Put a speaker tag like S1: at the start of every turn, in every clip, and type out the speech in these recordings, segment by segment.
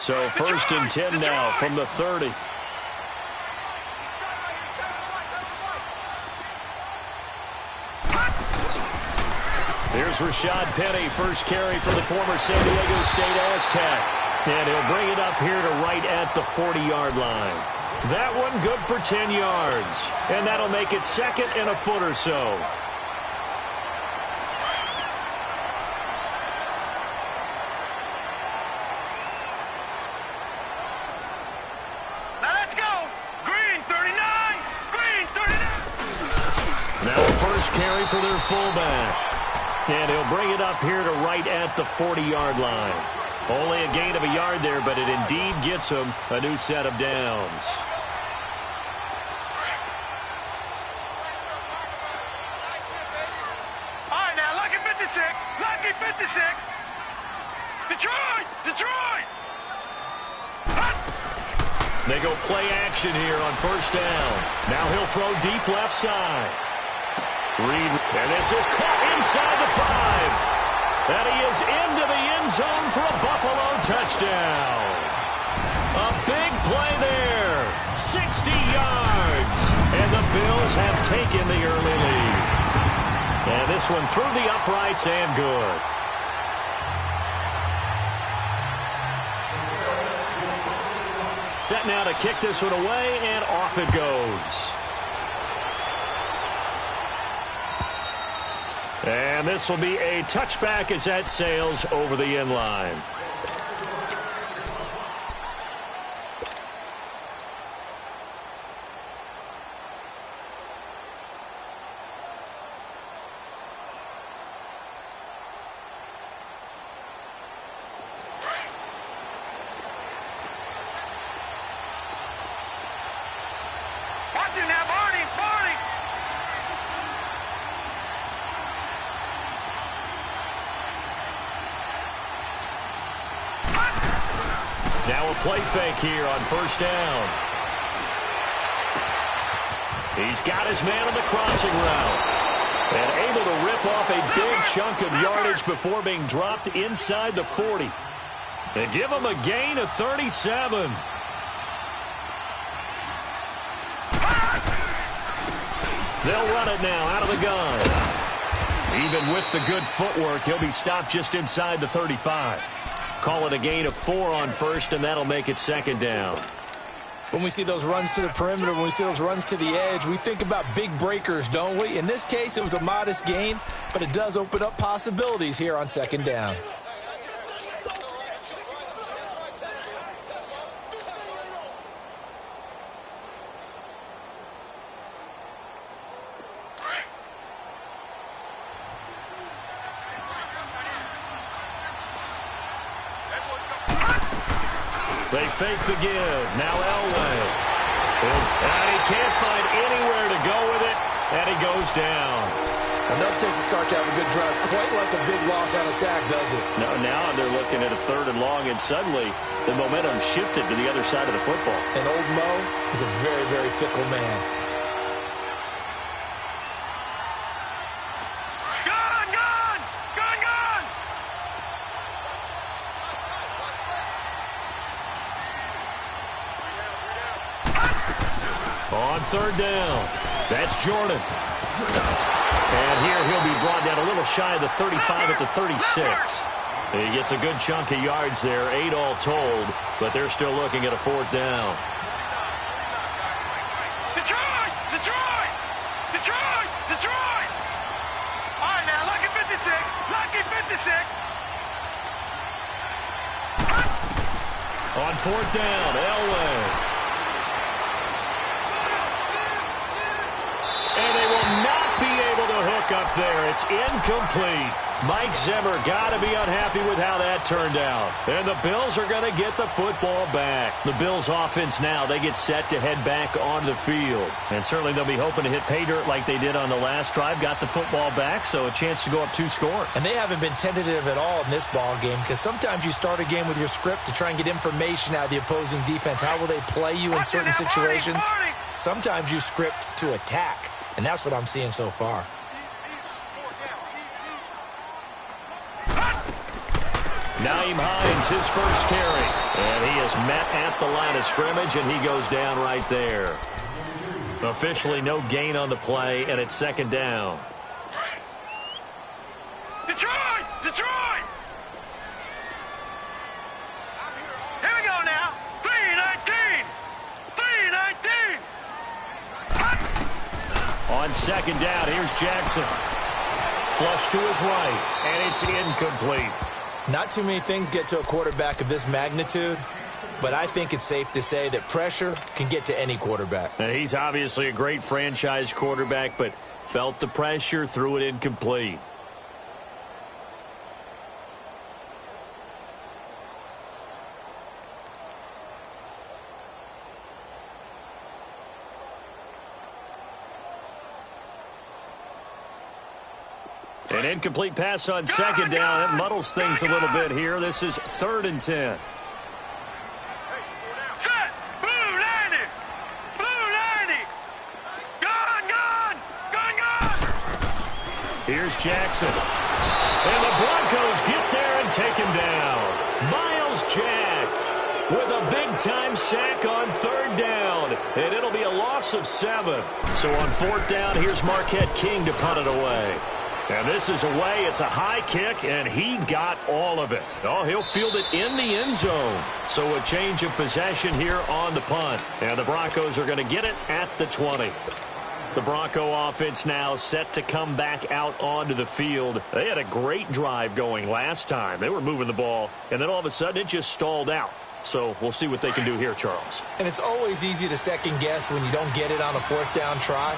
S1: So 1st and 10 now from the 30. Here's Rashad Penny, first carry for the former San Diego State Aztec. And he'll bring it up here to right at the 40-yard line. That one good for 10 yards. And that'll make it 2nd and a foot or so.
S2: Now let's go. Green 39. Green 39.
S1: Now a first carry for their fullback. And he'll bring it up here to right at the 40-yard line. Only a gain of a yard there, but it indeed gets him a new set of downs.
S2: All right, now, lucky 56. Lucky 56. Detroit. Detroit.
S1: They go play action here on 1st down. Now he'll throw deep left side. Reed, and this is caught inside the 5. And he is into the end zone for a Buffalo touchdown. A big play there. 60 yards. And the Bills have taken the early lead. And this one through the uprights and good. Set now to kick this one away, and off it goes. And this will be a touchback as that sails over the end line.
S2: Watch it now, Barney. Barney.
S1: Now a play fake here on 1st down. He's got his man on the crossing route. And able to rip off a big chunk of yardage before being dropped inside the 40. They give him a gain of 37. They'll run it now out of the gun. Even with the good footwork, he'll be stopped just inside the 35. Call it a gain of 4 on 1st, and that'll make it 2nd down.
S3: When we see those runs to the perimeter, when we see those runs to the edge, we think about big breakers, don't we? In this case, it was a modest gain, but it does open up possibilities here on 2nd down.
S1: They fake the give. Now Elway. And he can't find anywhere to go with it, and he goes down.
S3: Enough takes a start to have a good drive. Quite like a big loss on a sack, does it?
S1: No, now they're looking at a 3rd and long, and suddenly the momentum shifted to the other side of the football.
S3: And old Mo is a very, very fickle man.
S1: On 3rd down, that's Jordan. And here he'll be brought down a little shy of the 35 at the 36. He gets a good chunk of yards there, 8 all told, but they're still looking at a 4th down.
S2: Detroit! Detroit! Detroit! Detroit! All right, now, lucky 56. Lucky 56.
S1: On 4th down, Elway. And they will not be able to hook up there. It's incomplete. Mike Zimmer got to be unhappy with how that turned out. And the Bills are going to get the football back. The Bills offense now, they get set to head back onto the field. And certainly they'll be hoping to hit pay dirt like they did on the last drive. Got the football back, so a chance to go up 2 scores.
S3: And they haven't been tentative at all in this ball game, because sometimes you start a game with your script to try and get information out of the opposing defense. How will they play you in certain situations? Sometimes you script to attack. And that's what I'm seeing so far.
S1: Hines, his first carry. And he is met at the line of scrimmage, and he goes down right there. Officially no gain on the play, and it's second down.
S2: Detroit! Detroit! Here we go now. 3-19! 3-19!
S1: On second down, here's Jackson. Flush to his right, and it's incomplete.
S3: Not too many things get to a quarterback of this magnitude, but I think it's safe to say that pressure can get to any quarterback.
S1: And he's obviously a great franchise quarterback, but felt the pressure, threw it incomplete. An incomplete pass on second down. It muddles things a little bit here. This is 3rd and 10.
S2: Set! Blue 90! Blue 90! Gone!
S1: Here's Jackson. And the Broncos get there and take him down. Miles Jack with a big-time sack on 3rd down. And it'll be a loss of 7. So on 4th down, here's Marquette King to punt it away. And this is away. It's a high kick, and he got all of it. Oh, he'll field it in the end zone. So a change of possession here on the punt. And the Broncos are going to get it at the 20. The Bronco offense now set to come back out onto the field. They had a great drive going last time. They were moving the ball, and then all of a sudden it just stalled out. So we'll see what they can do here, Charles.
S3: And it's always easy to second guess when you don't get it on a 4th down try.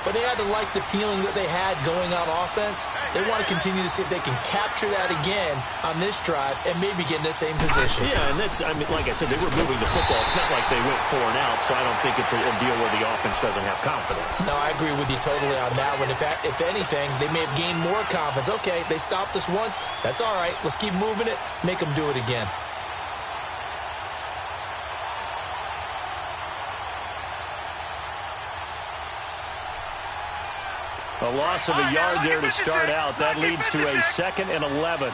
S3: But they had to like the feeling that they had going on offense. They want to continue to see if they can capture that again on this drive and maybe get in the same position.
S1: Yeah, and that's, I mean, like I said, they were moving the football. It's not like they went 4 and out, so I don't think it's a deal where the offense doesn't have confidence.
S3: No, I agree with you totally on that one. In fact, if anything, they may have gained more confidence. Okay, they stopped us once. That's all right. Let's keep moving it. Make them do it again.
S1: A loss of a yard there to start out. That leads to a 2nd and 11.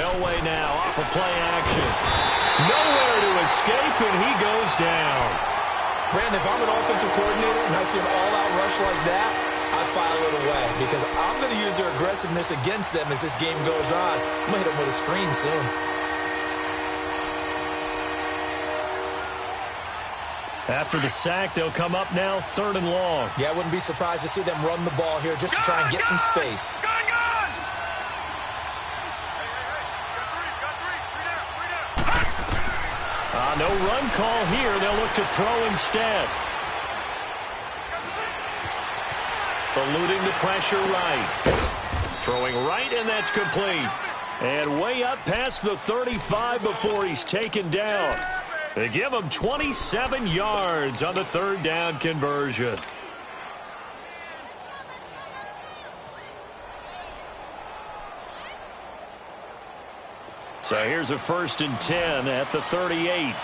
S1: Elway now off of play action. Nowhere to escape, and he goes down.
S3: Brandon, if I'm an offensive coordinator and I see an all-out rush like that, I file it away because I'm going to use their aggressiveness against them as this game goes on. I'm going to hit them with a screen soon.
S1: After the sack, they'll come up now 3rd and long.
S3: Yeah, I wouldn't be surprised to see them run the ball here just to try and get some space.
S1: No run call here. They'll look to throw instead. Eluding the pressure right. Throwing right, and that's complete. And way up past the 35 before he's taken down. They give him 27 yards on the 3rd down conversion. So here's a 1st and 10 at the 38.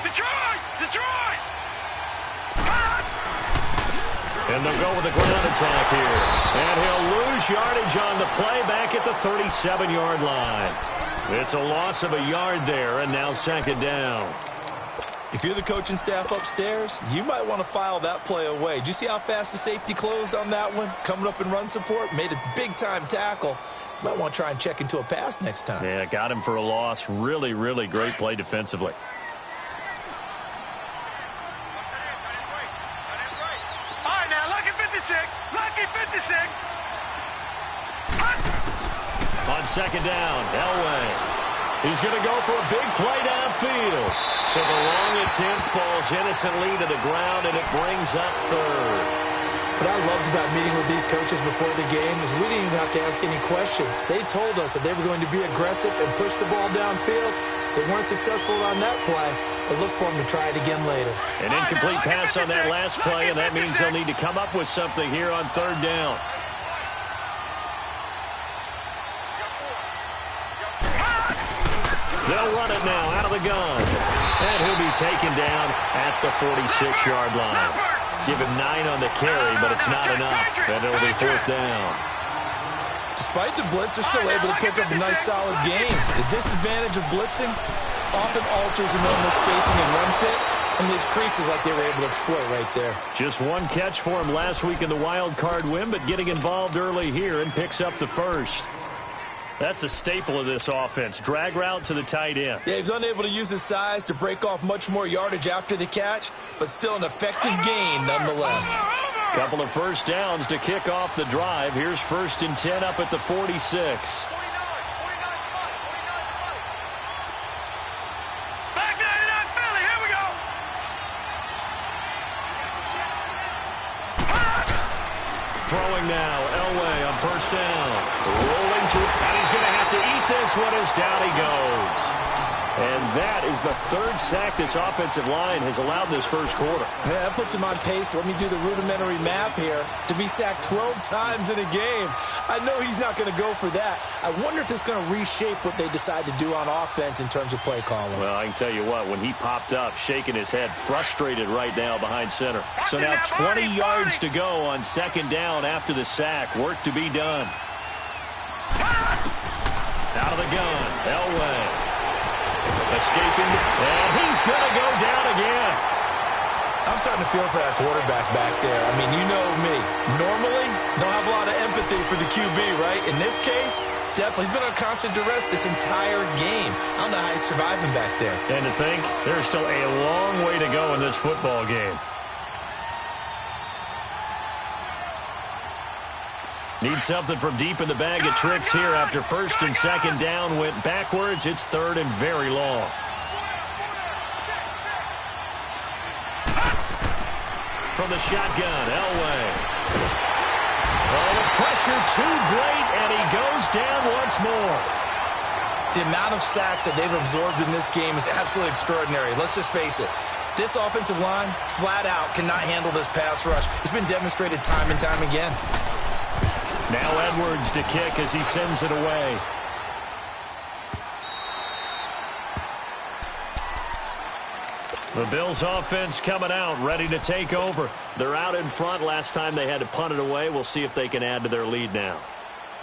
S2: Detroit! Detroit!
S1: And they'll go with the ground attack here. And he'll lose yardage on the play back at the 37-yard line. It's a loss of a yard there, and now 2nd down.
S3: If you're the coaching staff upstairs, you might want to file that play away. Did you see how fast the safety closed on that one? Coming up in run support, made a big-time tackle. Might want to try and check into a pass next time.
S1: Yeah, got him for a loss. Really, really great play defensively.
S2: All right, now, lucky 56. Lucky 56.
S1: On 2nd down, Elway. He's going to go for a big play downfield. So the long attempt falls innocently to the ground, and it brings up 3rd.
S3: What I loved about meeting with these coaches before the game is we didn't even have to ask any questions. They told us that they were going to be aggressive and push the ball downfield. They weren't successful on that play, but look for them to try it again later.
S1: An incomplete pass on that last play, and that means they'll need to come up with something here on 3rd down. They'll run it now out of the gun. And he'll be taken down at the 46-yard line. Give him 9 on the carry, but it's not enough. And it'll be 4th down.
S3: Despite the blitz, they're still able to pick up a nice, solid game. The disadvantage of blitzing often alters the normal spacing and run fits, and leaves creases like they were able to exploit right there.
S1: Just one catch for him last week in the wild card win, but getting involved early here and picks up the first. That's a staple of this offense. Drag route to the tight end.
S3: Yeah, he's unable to use his size to break off much more yardage after the catch, but still an effective gain nonetheless.
S1: Couple of first downs to kick off the drive. Here's 1st and 10 up at the 46. Throwing now, Elway on 1st down. Rolling to, and he's going to have to eat this one as down he goes. And that is the 3rd sack this offensive line has allowed this first quarter.
S3: Yeah, that puts him on pace. Let me do the rudimentary math here. To be sacked 12 times in a game, I know he's not going to go for that. I wonder if it's going to reshape what they decide to do on offense in terms of play calling.
S1: Well, I can tell you what, when he popped up, shaking his head, frustrated right now behind center. So now 20 yards to go on 2nd down after the sack. Work to be done. Out of the gun, Elway. Escaping, and he's going to go down again.
S3: I'm starting to feel for that quarterback back there. I mean, you know me. Normally, don't have a lot of empathy for the QB, right? In this case, definitely. He's been on constant duress this entire game. I don't know how he's surviving back there.
S1: And to think, there's still a long way to go in this football game. Need something from deep in the bag of tricks here after 1st and 2nd down went backwards. It's 3rd and very long. From the shotgun, Elway. Oh, the pressure too great, and he goes down once more.
S3: The amount of sacks that they've absorbed in this game is absolutely extraordinary. Let's just face it. This offensive line, flat out, cannot handle this pass rush. It's been demonstrated time and time again.
S1: Now Edwards to kick as he sends it away. The Bills offense coming out, ready to take over. They're out in front. Last time they had to punt it away. We'll see if they can add to their lead now.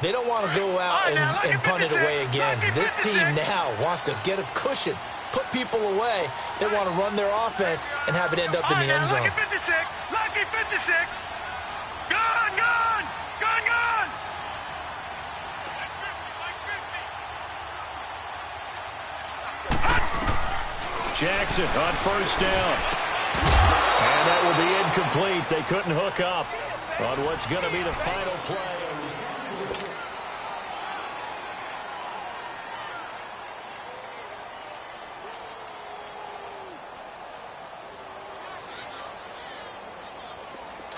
S3: They don't want to go out and punt it away again. This team now wants to get a cushion, put people away. They want to run their offense and have it end up in the end zone.
S2: Lucky 56. Lucky 56. Gone, gone. Gone, gone.
S1: Jackson on 1st down. And that will be incomplete. They couldn't hook up on what's going to be the final play.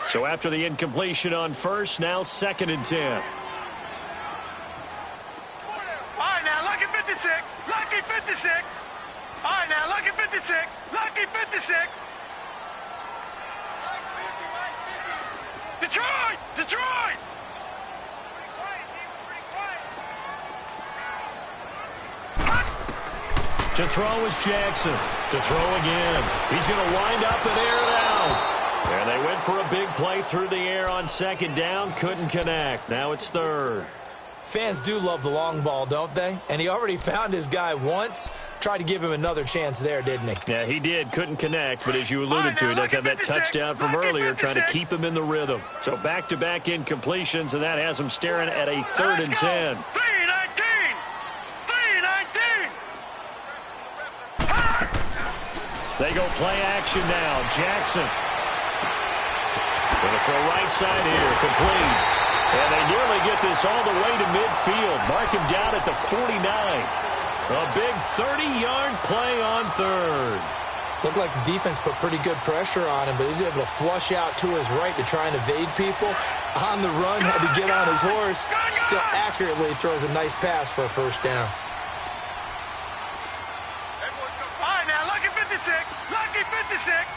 S1: So after the incompletion on 1st, now 2nd and 10.
S2: All right, now, lucky 56. Lucky 56. All right, now, lucky 56. Lucky 56. Detroit! Detroit!
S1: To throw is Jackson. To throw again. He's going to wind up and air it out. And they went for a big play through the air on 2nd down. Couldn't connect. Now it's 3rd.
S3: Fans do love the long ball, don't they? And he already found his guy once. Tried to give him another chance there, didn't he?
S1: Yeah, he did. Couldn't connect, but as you alluded to, he does have that touchdown from earlier trying to keep him in the rhythm. So back-to-back incompletions, and that has him staring at a 3rd and 10.
S2: 319! 319!
S1: They go play action now. Jackson. Going to throw right side here. Complete. And they nearly get this all the way to midfield. Mark him down at the 49. A big 30-yard play on 3rd.
S3: Looked like the defense put pretty good pressure on him, but he's able to flush out to his right to try and evade people. On the run, had to get on his horse. Still accurately throws a nice pass for a 1st down.
S2: All right, now, lucky 56. Lucky 56.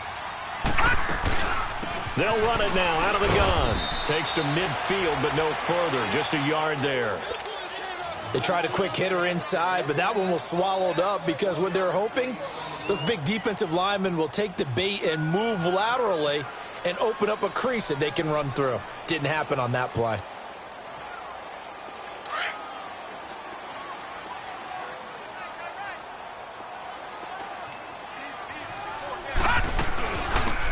S1: They'll run it now out of the gun. Takes to midfield, but no further. Just a yard there.
S3: They tried a quick hitter inside, but that one was swallowed up because what they're hoping, those big defensive linemen will take the bait and move laterally and open up a crease that they can run through. Didn't happen on that play.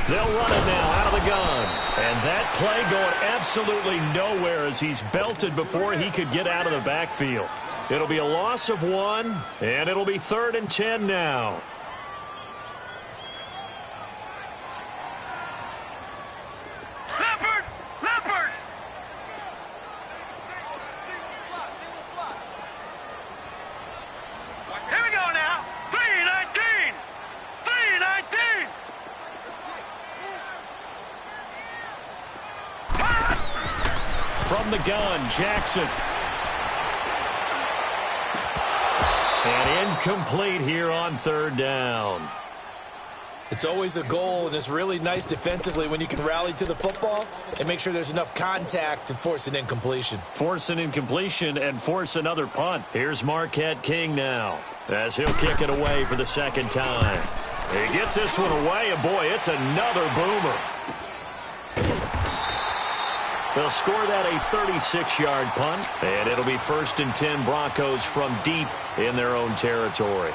S1: They'll run it now out of the gun. And that play going absolutely nowhere as he's belted before he could get out of the backfield. It'll be a loss of 1, and it'll be 3rd and 10 now.
S2: Here we go now. 3-19. 3-19.
S1: From the gun, Jackson. And incomplete here on 3rd down.
S3: It's always a goal, and it's really nice defensively when you can rally to the football and make sure there's enough contact to force an incompletion.
S1: Force an incompletion and force another punt. Here's Marquette King now as he'll kick it away for the 2nd time. He gets this one away, and boy, it's another boomer. They'll score that a 36-yard punt, and it'll be 1st and 10 Broncos from deep in their own territory.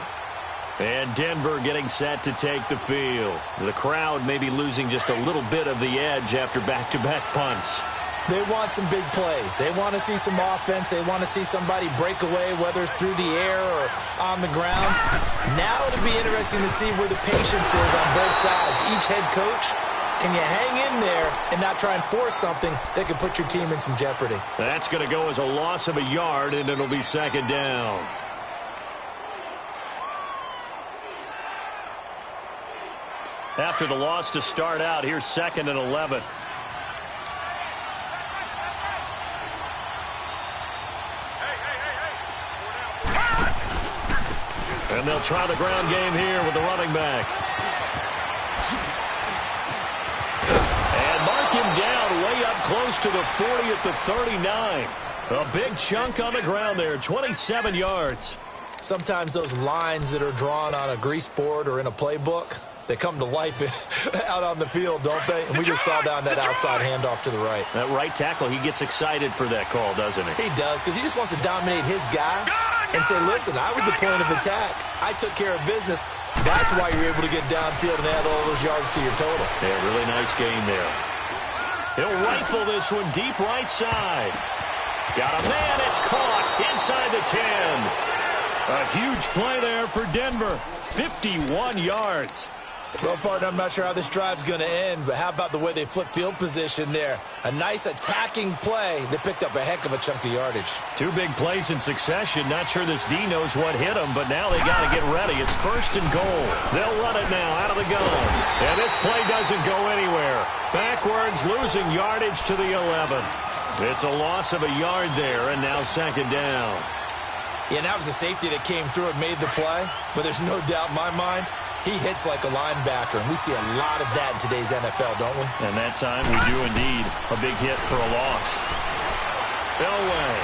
S1: And Denver getting set to take the field. The crowd may be losing just a little bit of the edge after back-to-back punts.
S3: They want some big plays. They want to see some offense. They want to see somebody break away, whether it's through the air or on the ground. Now it'll be interesting to see where the patience is on both sides. Each head coach, can you hang in there and not try and force something that could put your team in some jeopardy?
S1: That's going to go as a loss of a yard, and it'll be 2nd down. After the loss to start out, here's 2nd and 11. And they'll try the ground game here with the running back. And mark him down way up close to the 40 at the 39. A big chunk on the ground there, 27 yards.
S3: Sometimes those lines that are drawn on a grease board or in a playbook, they come to life out on the field, don't they? And we just saw down that outside handoff to the right.
S1: That right tackle, he gets excited for that call, doesn't he?
S3: He does, because he just wants to dominate his guy and say, listen, I was the point of attack. I took care of business. That's why you're able to get downfield and add all those yards to your total.
S1: Yeah, really nice game there. He'll rifle this one deep right side. Got a man, it's caught inside the 10. A huge play there for Denver. 51 yards.
S3: Well, partner, I'm not sure how this drive's going to end, but how about the way they flip field position there? A nice attacking play that picked up a heck of a chunk of yardage.
S1: 2 big plays in succession. Not sure this D knows what hit him, but now they got to get ready. It's 1st and goal. They'll run it now out of the gun. And this play doesn't go anywhere. Backwards, losing yardage to the 11. It's a loss of a yard there, and now 2nd down.
S3: Yeah, and that was a safety that came through and made the play, but there's no doubt in my mind, he hits like a linebacker, and we see a lot of that in today's NFL, don't we?
S1: And that time we do indeed. A big hit for a loss. Elway.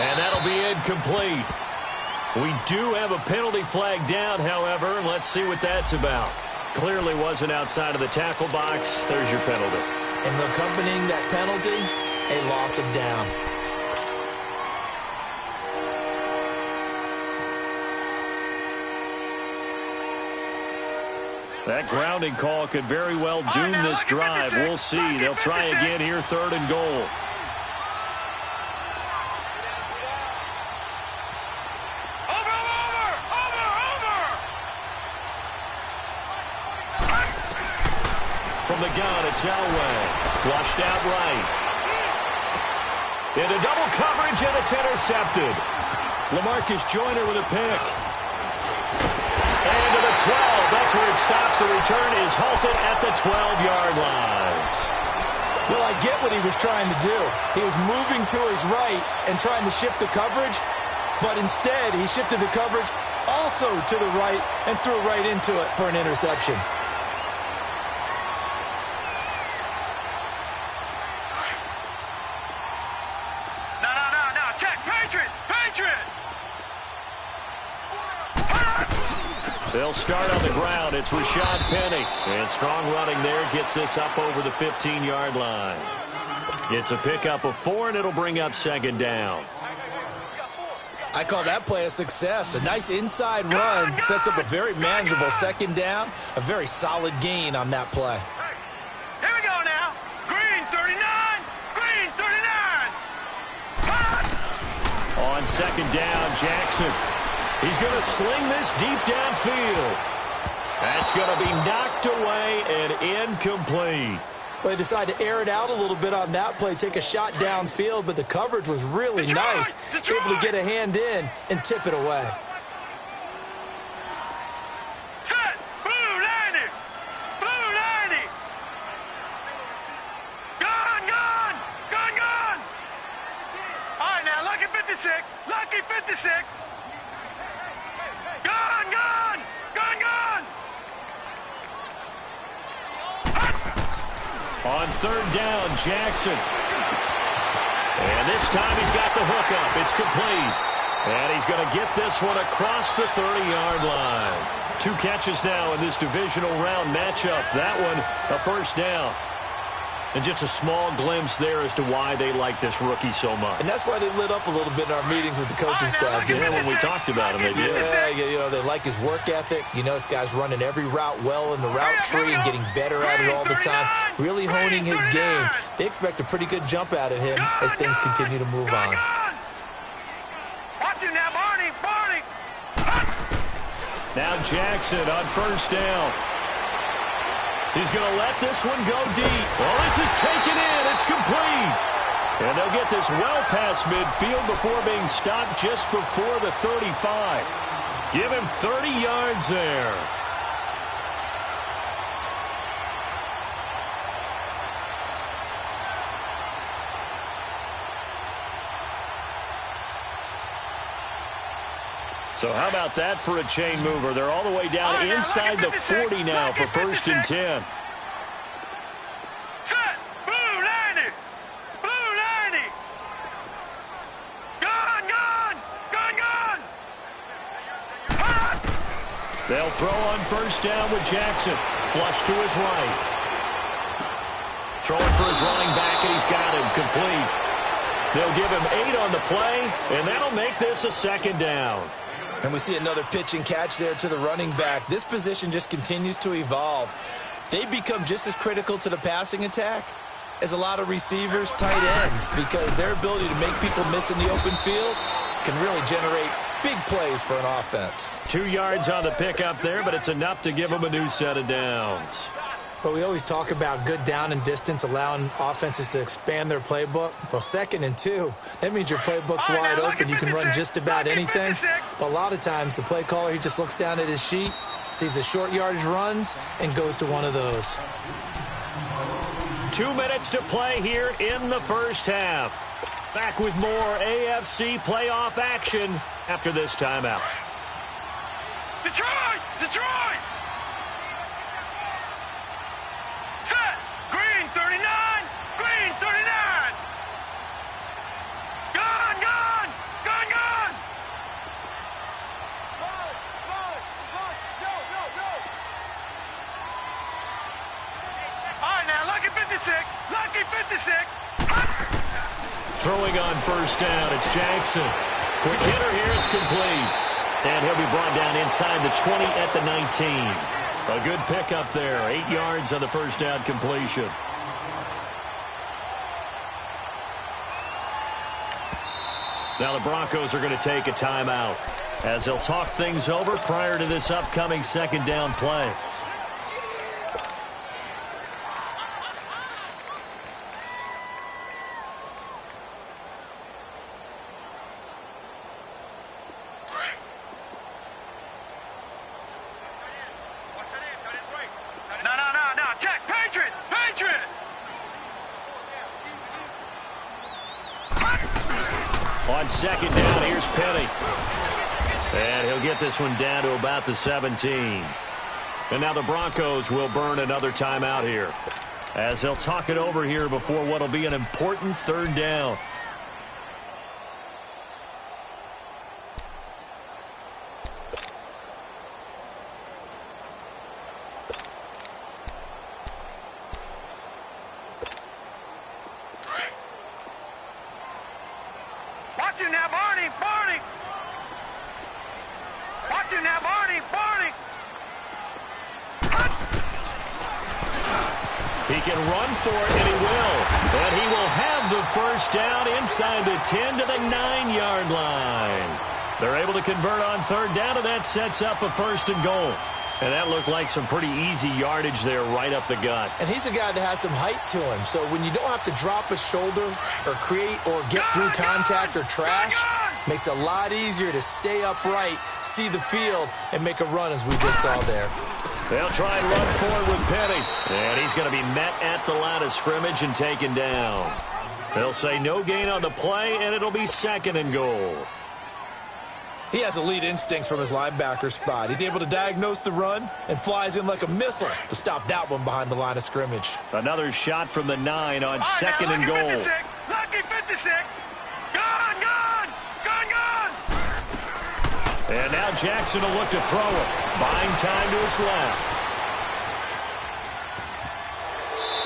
S1: And that'll be incomplete. We do have a penalty flag down, however, and let's see what that's about. Clearly wasn't outside of the tackle box. There's your penalty.
S3: And accompanying that penalty, a loss of down.
S1: That grounding call could very well doom this drive. We'll see. They'll try again here, 3rd and goal. From the gun, it's Elway. Flushed out right. Into double coverage, and it's intercepted. LaMarcus Joyner with a pick. And to the 12. That's where it stops. The return is halted at the 12-yard line.
S3: Well, I get what he was trying to do. He was moving to his right and trying to shift the coverage, but instead he shifted the coverage also to the right and threw right into it for an interception.
S2: No. Check. Patriot.
S1: They'll start on the ground. It's Rashad Penny. And strong running there gets this up over the 15-yard line. It's a pickup of 4, and it'll bring up 2nd down.
S3: I call that play a success. A nice inside run sets up a very manageable second down. A very solid gain on that play.
S2: Here we go now. Green 39. Green 39.
S1: On second down, Jackson. He's going to sling this deep downfield. That's going to be knocked away and incomplete.
S3: Well, they decided to air it out a little bit on that play, take a shot downfield, but the coverage was really nice. Able to get a hand in and tip it away.
S2: Set. Blue 90. Blue 90. Gone, gone. Gone, gone. All right, now, lucky 56. Lucky 56. Gone, gone. Gone, gone.
S1: On third down, Jackson. And this time he's got the hookup. It's complete. And he's going to get this one across the 30-yard line. 2 catches now in this divisional round matchup. That one, a first down. And just a small glimpse there as to why they like this rookie so much.
S3: And that's why they lit up a little bit in our meetings with the coaching staff.
S1: Yeah, when we talked about him, they did.
S3: Yeah, you know, they like his work ethic. You know, this guy's running every route well in the route tree and getting better at it all the time. Really honing his game. They expect a pretty good jump out of him as things continue to move on.
S2: Watch him now, Barney. Barney.
S1: Now Jackson on first down. He's going to let this one go deep. Well, this is taken in. It's complete. And they'll get this well past midfield before being stopped just before the 35. Give him 30 yards there. So how about that for a chain mover? They're all the way down inside the 40 now for first and 10.
S2: Set. Blue 90. Blue 90. Gone, gone. Gone, gone.
S1: They'll throw on first down with Jackson. Flush to his right. Throwing for his running back, and he's got him complete. They'll give him 8 on the play, and that'll make this a second down.
S3: And we see another pitch and catch there to the running back. This position just continues to evolve. They become just as critical to the passing attack as a lot of receivers, tight ends, because their ability to make people miss in the open field can really generate big plays for an offense.
S1: 2 yards on the pickup there, but it's enough to give them a new set of downs.
S3: But we always talk about good down and distance, allowing offenses to expand their playbook. Well, 2nd and 2, that means your playbook's wide open. You can run just about anything. But a lot of times, the play caller, he just looks down at his sheet, sees the short yardage runs, and goes to one of those.
S1: 2 minutes to play here in the first half. Back with more AFC playoff action after this timeout.
S2: Detroit! Detroit! Set! Green 39! Green 39! Gone, gone! Gone, gone! All right, now, lucky 56! Lucky 56!
S1: Throwing on first down, it's Jackson. Quick hitter here, it's complete. And he'll be brought down inside the 20 at the 19. A good pickup there, 8 yards on the first down completion. Now the Broncos are going to take a timeout as they'll talk things over prior to this upcoming second down play. On second down, here's Penny. And he'll get this one down to about the 17. And now the Broncos will burn another timeout here as they'll talk it over here before what will be an important third down.
S2: Watch him now, Barney! Barney!
S1: He can run for it, and he will. And he will have the first down inside the 10 to the 9-yard line. They're able to convert on third down, and that sets up a first and goal. And that looked like some pretty easy yardage there right up the gut.
S3: And he's a guy that has some height to him. So when you don't have to drop a shoulder or create or get through contact or trash, makes it a lot easier to stay upright, see the field, and make a run as we just saw there.
S1: They'll try and run forward with Petty. And he's going to be met at the line of scrimmage and taken down. They'll say no gain on the play, and it'll be second and goal.
S3: He has elite instincts from his linebacker spot. He's able to diagnose the run and flies in like a missile to stop that one behind the line of scrimmage.
S1: Another shot from the 9 on second and goal.
S2: Lucky 56. Gone, gone, gone, gone.
S1: And now Jackson will look to throw it. Buying time to his left.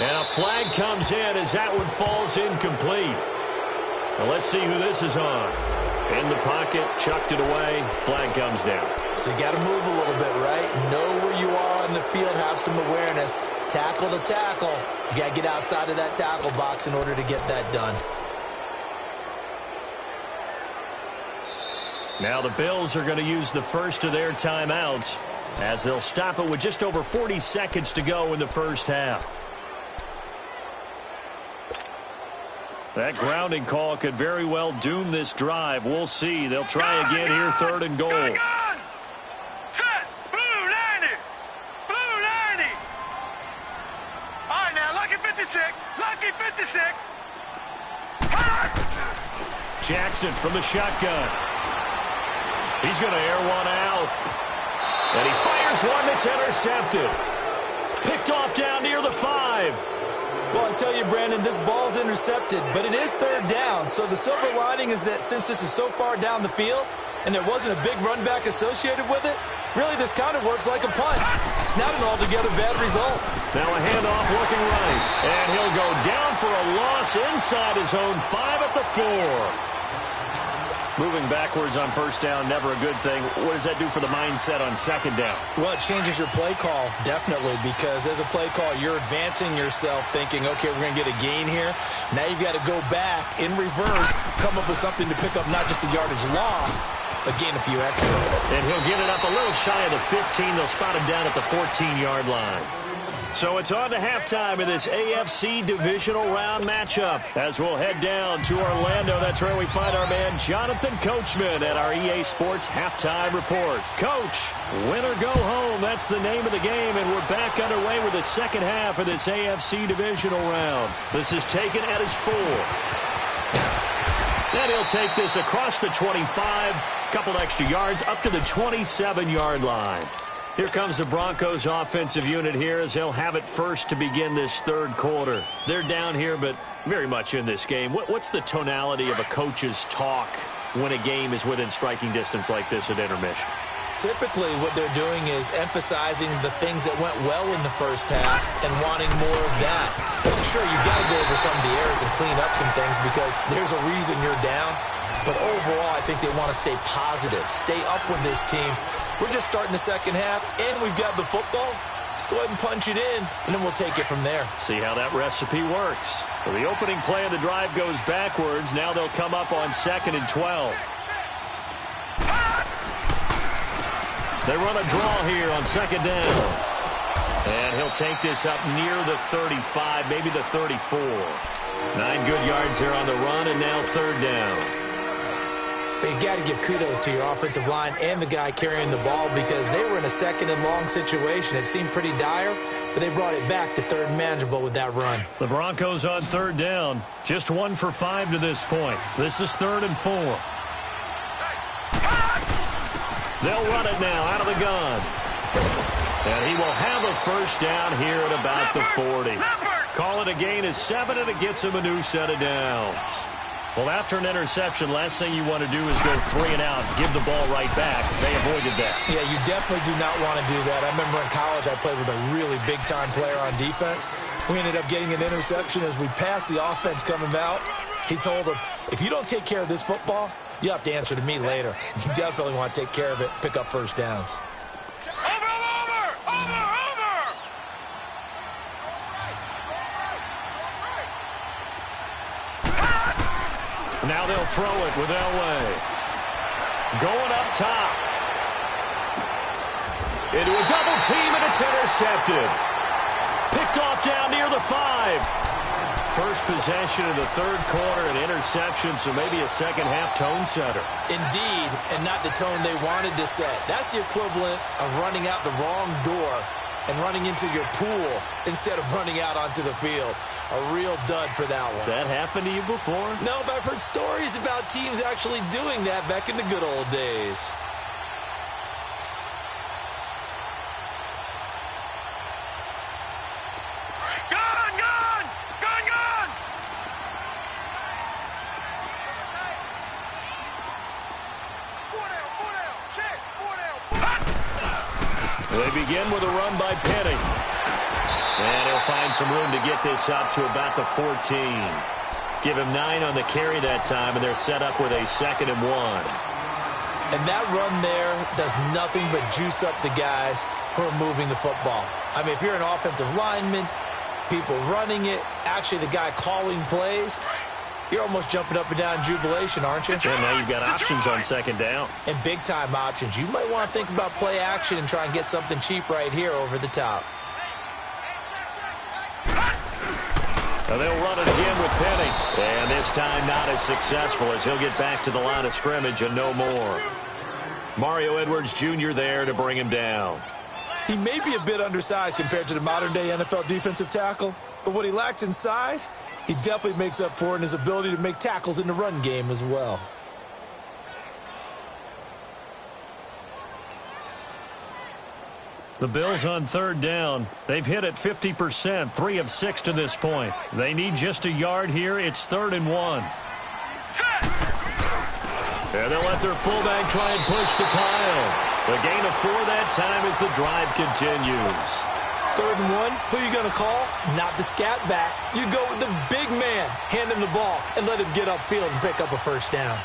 S1: And a flag comes in as that one falls incomplete. Well, let's see who this is on. In the pocket, chucked it away, flag comes down.
S3: So you got to move a little bit, right? Know where you are on the field, have some awareness. Tackle to tackle. You got to get outside of that tackle box in order to get that done.
S1: Now the Bills are going to use the first of their timeouts as they'll stop it with just over 40 seconds to go in the first half. That grounding call could very well doom this drive. We'll see. They'll try again here, third and goal.
S2: Set. Blue 90. Blue 90. All right, now, lucky 56. Lucky 56.
S1: Jackson from the shotgun. He's going to air one out. And he fires one that's intercepted. Picked off down near the 5.
S3: Well, I tell you, Brandon, this ball's intercepted, but it is third down. So the silver lining is that since this is so far down the field and there wasn't a big run back associated with it, really this kind of works like a punt. It's not an altogether bad result.
S1: Now a handoff looking right. And he'll go down for a loss inside his own 5 at the 4. Moving backwards on first down, never a good thing. What does that do for the mindset on second down?
S3: Well, it changes your play call, definitely, because as a play call, you're advancing yourself thinking, okay, we're going to get a gain here. Now you've got to go back in reverse, come up with something to pick up not just the yardage lost, but gain a few extra.
S1: And he'll get it up a little shy of the 15. They'll spot him down at the 14-yard line. So it's on to halftime in this AFC divisional round matchup. As we'll head down to Orlando, that's where we find our man Jonathan Coachman at our EA Sports Halftime Report. Coach, win or go home, that's the name of the game, and we're back underway with the second half of this AFC divisional round. This is taken at his 4. Then he'll take this across the 25, couple extra yards up to the 27-yard line. Here comes the Broncos offensive unit here as they'll have it first to begin this third quarter. They're down here, but very much in this game. What's the tonality of a coach's talk when a game is within striking distance like this at intermission?
S3: Typically, what they're doing is emphasizing the things that went well in the first half and wanting more of that. Sure, you've got to go over some of the errors and clean up some things because there's a reason you're down. But overall, I think they want to stay positive, stay up with this team. We're just starting the second half, and we've got the football. Let's go ahead and punch it in, and then we'll take it from there.
S1: See how that recipe works. So the opening play of the drive goes backwards. Now they'll come up on 2nd and 12. They run a draw here on 2nd down. And he'll take this up near the 35, maybe the 34. 9 good yards here on the run, and now 3rd down.
S3: But you got to give kudos to your offensive line and the guy carrying the ball because they were in a 2nd and long situation. It seemed pretty dire, but they brought it back to 3rd and manageable with that run.
S1: The Broncos on 3rd down. Just 1 for 5 to this point. This is 3rd and 4. They'll run it now out of the gun. And he will have a first down here at about the 40. Call it a gain of 7, and it gets him a new set of downs. Well, after an interception, last thing you want to do is go 3 and out, give the ball right back. They avoided that.
S3: Yeah, you definitely do not want to do that. I remember in college I played with a really big-time player on defense. We ended up getting an interception as we passed the offense coming out. He told him, if you don't take care of this football, you have to answer to me later. You definitely want to take care of it, pick up first downs.
S2: Over!
S1: Now they'll throw it with Elway. Going up top. Into a double team, and it's intercepted. Picked off down near the 5. First possession of the third quarter, an interception, so maybe a second-half tone setter.
S3: Indeed, and not the tone they wanted to set. That's the equivalent of running out the wrong door and running into your pool instead of running out onto the field. A real dud for that one.
S1: Has that happened to you before?
S3: No, but I've heard stories about teams actually doing that back in the good old days.
S1: They begin with a run by Penny. And he'll find some room to get this up to about the 14. Give him 9 on the carry that time, and they're set up with a 2nd and 1.
S3: And that run there does nothing but juice up the guys who are moving the football. I mean, if you're an offensive lineman, people running it, actually the guy calling plays, you're almost jumping up and down in jubilation, aren't you?
S1: And now you've got options on 2nd down.
S3: And big-time options. You might want to think about play action and try and get something cheap right here over the top.
S1: Now they'll run it again with Penny. And this time not as successful as he'll get back to the line of scrimmage and no more. Mario Edwards Jr. there to bring him down.
S3: He may be a bit undersized compared to the modern-day NFL defensive tackle, but what he lacks in size, he definitely makes up for in his ability to make tackles in the run game as well.
S1: The Bills on 3rd down. They've hit it 50%, 3 of 6 to this point. They need just a yard here. It's 3rd and 1. And they'll let their fullback try and push the pile. The gain of 4 that time as the drive continues.
S3: 3rd and 1, who are you going to call? Not the scat back. You go with the big man. Hand him the ball and let him get upfield and pick up a 1st down.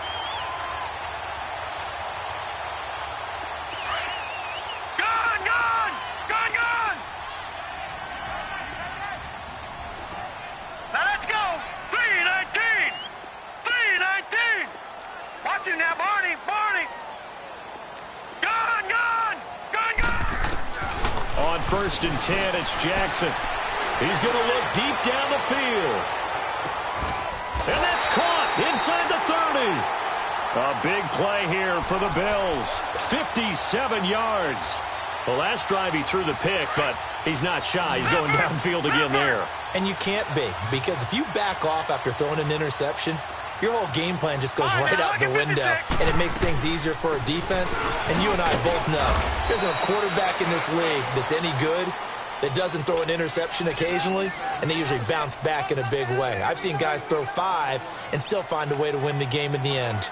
S2: Now let's go. 3-19. 3-19. Watch him now, Barney. Barney. Gone.
S1: On 1st and 10, it's Jackson. He's going to look deep down the field. And that's caught inside the 30. A big play here for the Bills. 57 yards. The last drive he threw the pick, but he's not shy. He's going downfield again there.
S3: And you can't be, because if you back off after throwing an interception, your whole game plan just goes right out the window, and it makes things easier for a defense. And you and I both know there's a quarterback in this league that's any good that doesn't throw an interception occasionally, and they usually bounce back in a big way. I've seen guys throw 5 and still find a way to win the game in the end.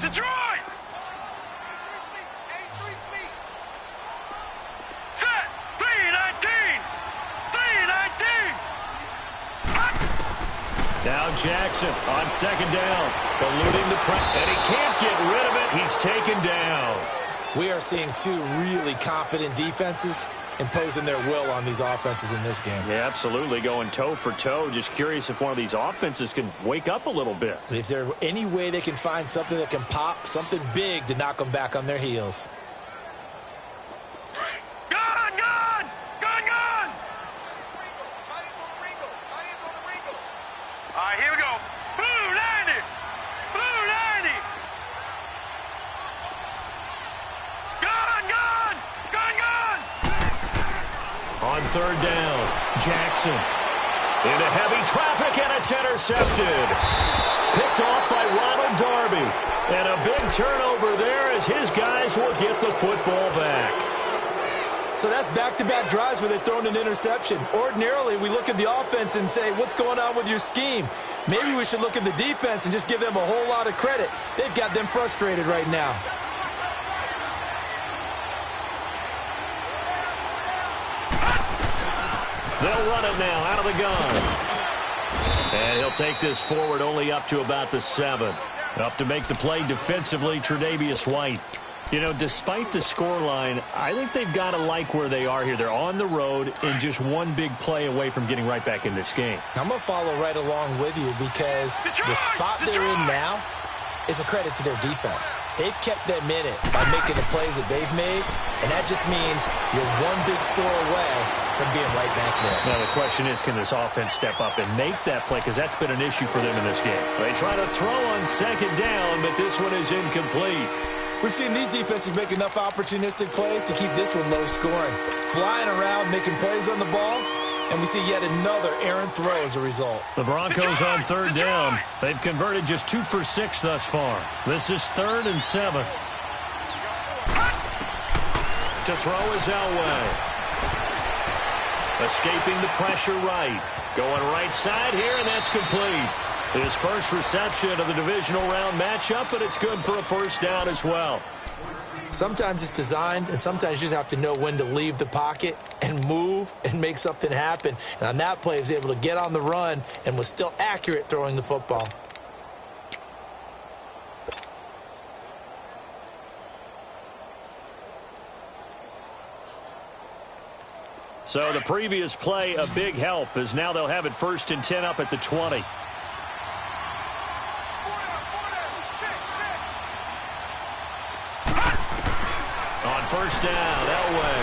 S2: Detroit! Set! 3-19! 3-19!
S1: Now Jackson on 2nd down. Eluding the press, and he can't get rid of it. He's taken down.
S3: We are seeing 2 really confident defenses imposing their will on these offenses in this game.
S1: Yeah, absolutely, going toe for toe. Just curious if one of these offenses can wake up a little bit.
S3: Is there any way they can find something that can pop, something big to knock them back on their heels?
S2: All right, here we go. Blue 90! Blue 90! Gone!
S1: On 3rd down, Jackson into heavy traffic, and it's intercepted. Picked off by Ronald Darby. And a big turnover there as his guys will get the football back.
S3: So that's back-to-back drives where they've thrown an interception. Ordinarily, we look at the offense and say, what's going on with your scheme? Maybe we should look at the defense and just give them a whole lot of credit. They've got them frustrated right now.
S1: They'll run it now out of the gun. And he'll take this forward only up to about the 7. Up to make the play defensively, Tre'Davious White. You know, despite the scoreline, I think they've got to like where they are here. They're on the road and just one big play away from getting right back in this game.
S3: I'm going to follow right along with you because the spot they're in now is a credit to their defense. They've kept them in it by making the plays that they've made, and that just means you're one big score away from being right back there.
S1: Now, the question is, can this offense step up and make that play? Because that's been an issue for them in this game. They try to throw on second down, but this one is incomplete.
S3: We've seen these defenses make enough opportunistic plays to keep this one low scoring. Flying around, making plays on the ball, and we see yet another errant throw as a result.
S1: The Broncos on third down. They've converted just 2 for 6 thus far. This is 3rd and 7. To throw is Elway. Escaping the pressure right. Going right side here, and that's complete. His first reception of the divisional round matchup, but it's good for a first down as well.
S3: Sometimes it's designed, and sometimes you just have to know when to leave the pocket and move and make something happen. And on that play, he was able to get on the run and was still accurate throwing the football.
S1: So the previous play, a big help, as now they'll have it 1st and 10 up at the 20. On first down, Elway.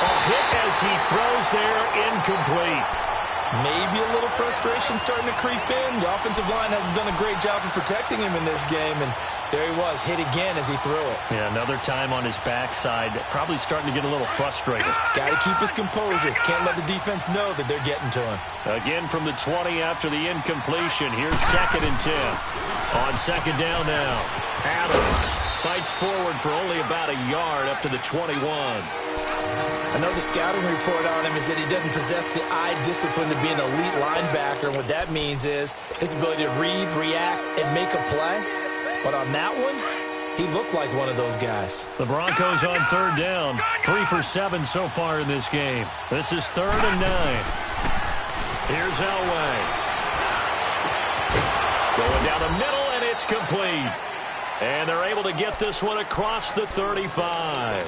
S1: A hit as he throws there, incomplete.
S3: Maybe a little frustration starting to creep in. The offensive line hasn't done a great job of protecting him in this game, and there he was, hit again as he threw it.
S1: Yeah, another time on his backside, probably starting to get a little frustrated.
S3: Got to keep his composure. Can't let the defense know that they're getting to him.
S1: Again from the 20 after the incompletion. Here's 2nd and 10. On second down now, Adams fights forward for only about a yard up to the 21.
S3: Another scouting report on him is that he doesn't possess the eye discipline to be an elite linebacker. And what that means is his ability to read, react, and make a play. But on that one, he looked like one of those guys.
S1: The Broncos on third down. 3 for 7 so far in this game. This is 3rd and 9. Here's Elway. Going down the middle, and it's complete. And they're able to get this one across the 35.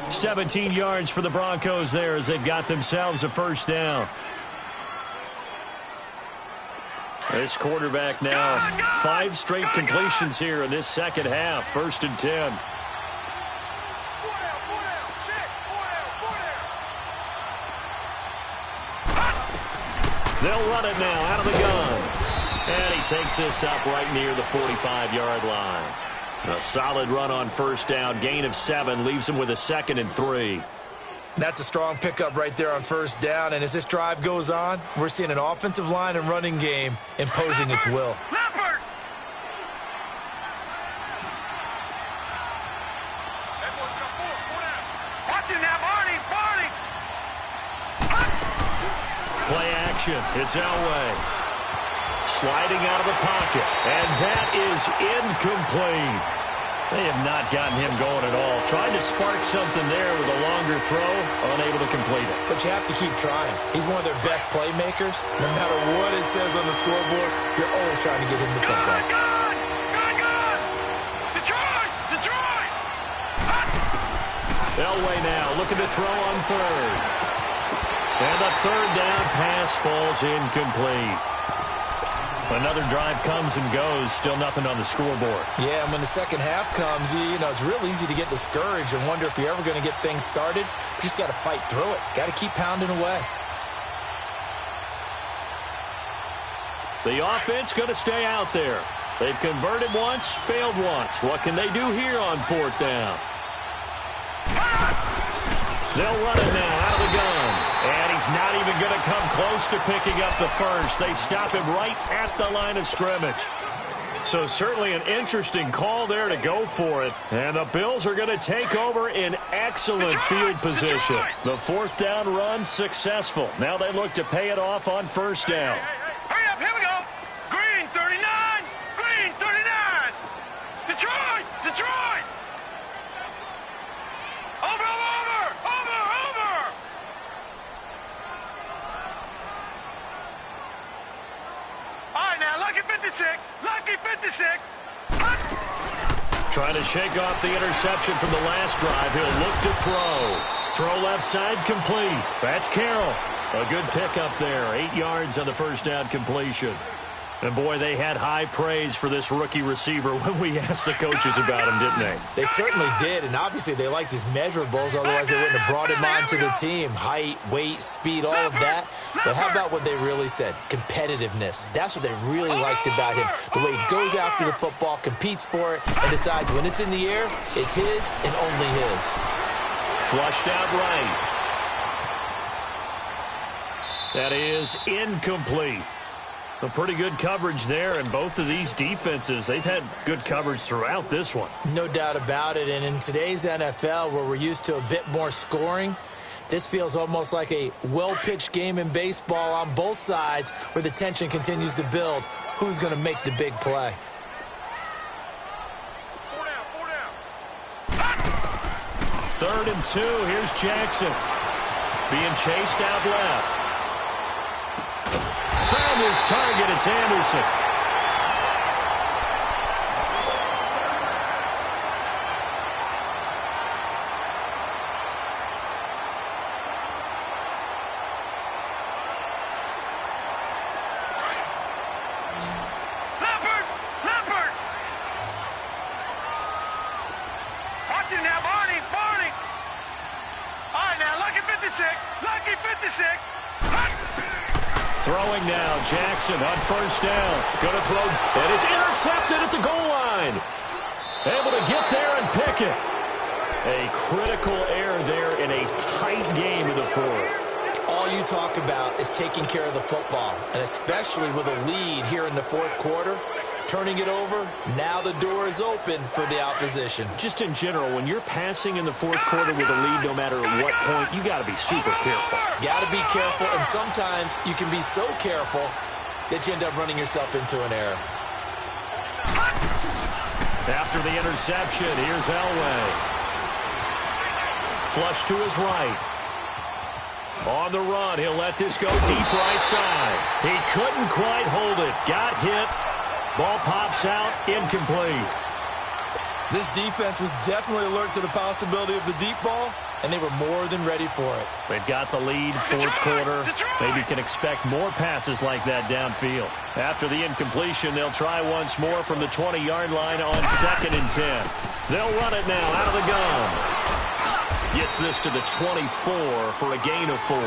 S1: 17 yards for the Broncos there as they've got themselves a first down. This quarterback now, 5 straight completions here in this second half. 1st and 10. They'll run it now out of the gun. And he takes this up right near the 45-yard line. A solid run on first down. Gain of 7 leaves him with a 2nd and 3.
S3: That's a strong pickup right there on first down. And as this drive goes on, we're seeing an offensive line and running game imposing its will.
S2: Watch it now, Barney!
S1: Play action. It's Elway. Sliding out of the pocket. And that is incomplete. They have not gotten him going at all. Tried to spark something there with a longer throw. Unable to complete it.
S3: But you have to keep trying. He's one of their best playmakers. No matter what it says on the scoreboard, you're always trying to get him the football.
S2: Good! Detroit!
S1: Elway now looking to throw on third. And the third down pass falls incomplete. Another drive comes and goes. Still nothing on the scoreboard.
S3: Yeah, and when the second half comes, you know, it's real easy to get discouraged and wonder if you're ever going to get things started. You just got to fight through it. Got to keep pounding away.
S1: The offense going to stay out there. They've converted once, failed once. What can they do here on 4th down? They'll run it now out of the gun. And he's not even going to come close to picking up the first. They stop him right at the line of scrimmage. So certainly an interesting call there to go for it. And the Bills are going to take over in excellent field position. The 4th down run successful. Now they look to pay it off on first down.
S2: Hurry up, here we go! Green 39! Green 39! Detroit! Over! All right, now, lucky 56.
S1: Trying to shake off the interception from the last drive. He'll look to throw. Throw left side complete. That's Carroll. A good pickup there. 8 yards on the first down completion. And, boy, they had high praise for this rookie receiver when we asked the coaches about him, didn't they?
S3: They certainly did, and obviously they liked his measurables. Otherwise, they wouldn't have brought him onto the team. Height, weight, speed, all of that. But how about what they really said? Competitiveness. That's what they really liked about him. The way he goes after the football, competes for it, and decides when it's in the air, it's his and only his.
S1: Flushed out right. That is incomplete. A pretty good coverage there, and both of these defenses, they've had good coverage throughout this one.
S3: No doubt about it, and in today's NFL, where we're used to a bit more scoring, this feels almost like a well-pitched game in baseball on both sides where the tension continues to build. Who's going to make the big play?
S1: 3rd and 2, here's Jackson. Being chased out left. Found his target, it's Anderson.
S2: Leopard! Watch him now, Barney! All right, now, lucky 56!
S1: Throwing now, Jackson on first down. Going to throw, and it's intercepted at the goal line. Able to get there and pick it. A critical error there in a tight game in the 4th.
S3: All you talk about is taking care of the football, and especially with a lead here in the 4th quarter. Turning it over, now the door is open for the opposition.
S1: Just in general, when you're passing in the 4th quarter with a lead, no matter at what point, you got to be super careful.
S3: Got to be careful, and sometimes you can be so careful that you end up running yourself into an error.
S1: After the interception, here's Elway. Flush to his right. On the run, he'll let this go deep right side. He couldn't quite hold it. Got hit. Ball pops out, incomplete.
S3: This defense was definitely alert to the possibility of the deep ball, and they were more than ready for it.
S1: They've got the lead, 4th quarter. Maybe can expect more passes like that downfield. After the incompletion, they'll try once more from the 20-yard line on 2nd and 10. They'll run it now out of the gun. Gets this to the 24 for a gain of 4.